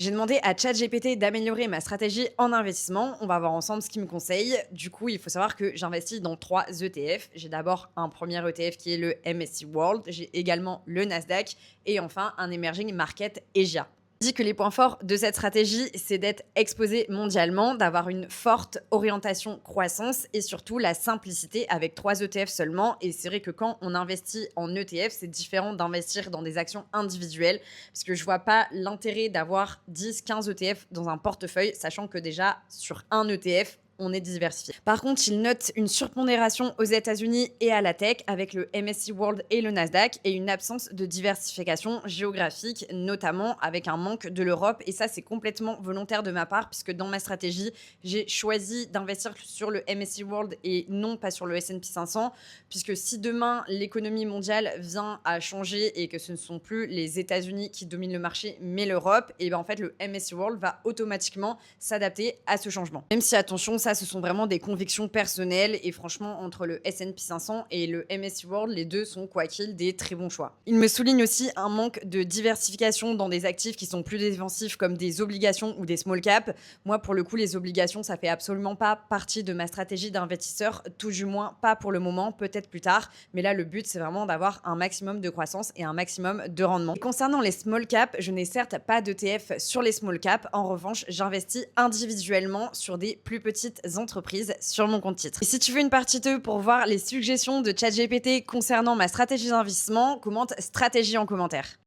J'ai demandé à ChatGPT d'améliorer ma stratégie en investissement. On va voir ensemble ce qu'il me conseille. Du coup, il faut savoir que j'investis dans 3 ETF. J'ai d'abord un premier ETF qui est le MSCI World. J'ai également le Nasdaq et enfin un Emerging Market Asia. Dit que les points forts de cette stratégie, c'est d'être exposé mondialement, d'avoir une forte orientation croissance et surtout la simplicité avec 3 ETF seulement. Et c'est vrai que quand on investit en ETF, c'est différent d'investir dans des actions individuelles parce que je vois pas l'intérêt d'avoir 10, 15 ETF dans un portefeuille, sachant que déjà sur un ETF, on est diversifié. Par contre, il note une surpondération aux États-Unis et à la tech avec le MSCI World et le Nasdaq et une absence de diversification géographique, notamment avec un manque de l'Europe. Et ça, c'est complètement volontaire de ma part puisque dans ma stratégie, j'ai choisi d'investir sur le MSCI World et non pas sur le S&P 500 puisque si demain l'économie mondiale vient à changer et que ce ne sont plus les États-Unis qui dominent le marché mais l'Europe, et ben en fait le MSCI World va automatiquement s'adapter à ce changement. Même si attention, ça ce sont vraiment des convictions personnelles et franchement entre le S&P 500 et le MSCI World, les deux sont quoi qu'il des très bons choix. Il me souligne aussi un manque de diversification dans des actifs qui sont plus défensifs comme des obligations ou des small caps. Moi pour le coup les obligations ça fait absolument pas partie de ma stratégie d'investisseur, tout du moins pas pour le moment, peut-être plus tard, mais là le but c'est vraiment d'avoir un maximum de croissance et un maximum de rendement. Et concernant les small caps, je n'ai certes pas d'ETF sur les small caps, en revanche j'investis individuellement sur des plus petites entreprises sur mon compte titre. Et si tu veux une partie 2 pour voir les suggestions de ChatGPT concernant ma stratégie d'investissement, commente stratégie en commentaire.